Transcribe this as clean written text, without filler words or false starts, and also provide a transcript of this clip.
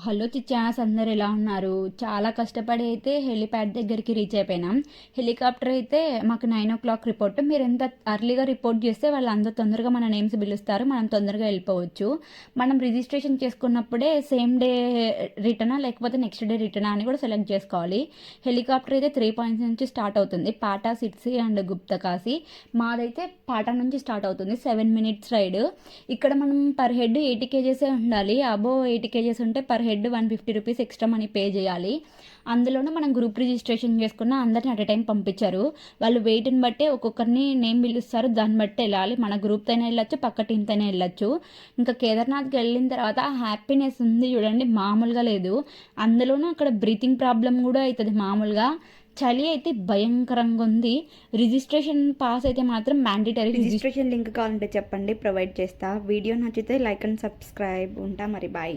Hello చిచ్చాస్, అందరు ఎలా ఉన్నారు? చాలా కష్టపడి అయితే హెలిప్యాడ్ దగ్గరికి రీచ్ అయిపోయినాం. హెలికాప్టర్ అయితే మాకు 9 o'clock రిపోర్ట్. మీరు ఎంత అర్లీగా రిపోర్ట్ చేస్తే వాళ్ళు అంత తొందరగా మన నేమ్స్ పిలుస్తారు, మనం తొందరగా వెళ్ళిపోవచ్చు. మనం రిజిస్ట్రేషన్ చేసుకున్నప్పుడే సేమ్ డే రిటర్నా లేకపోతే నెక్స్ట్ డే రిటర్నా అని కూడా సెలెక్ట్ చేసుకోవాలి. హెలికాప్టర్ అయితే 3 points నుంచి స్టార్ట్ అవుతుంది, పాటా, సిట్సి అండ్ గుప్తకాసి. మాదైతే పాటా నుంచి స్టార్ట్ అవుతుంది, 7 minutes రైడ్. ఇక్కడ మనం పర్ హెడ్ 80 kgs ఉండాలి. అబో 80 kgs ఉంటే per head 150 rupees extra money pay చేయాలి. అందులోనూ మనం గ్రూప్ రిజిస్ట్రేషన్ చేసుకున్న అందరిని అట్ ఎ టైం పంపించారు. వాళ్ళు వెయిట్ని బట్టే ఒక్కొక్కరిని నేమ్ పిలుస్తారు, దాన్ని బట్టి వెళ్ళాలి. మన గ్రూప్తో అయినా వెళ్ళొచ్చు, పక్క టీంతో అయినా వెళ్ళొచ్చు. ఇంకా కేదార్నాథ్కి వెళ్ళిన తర్వాత హ్యాపీనెస్ ఉంది చూడండి, మామూలుగా లేదు. అందులోనూ అక్కడ బ్రీతింగ్ ప్రాబ్లం కూడా అవుతుంది మామూలుగా. చలి అయితే భయంకరంగా ఉంది. రిజిస్ట్రేషన్ పాస్ అయితే మాత్రం మ్యాండేటరీ. రిజిస్ట్రేషన్ లింక్ కావాలంటే చెప్పండి, ప్రొవైడ్ చేస్తా. వీడియో నచ్చితే లైక్ అండ్ సబ్స్క్రైబ్. ఉంటా మరి, బాయ్.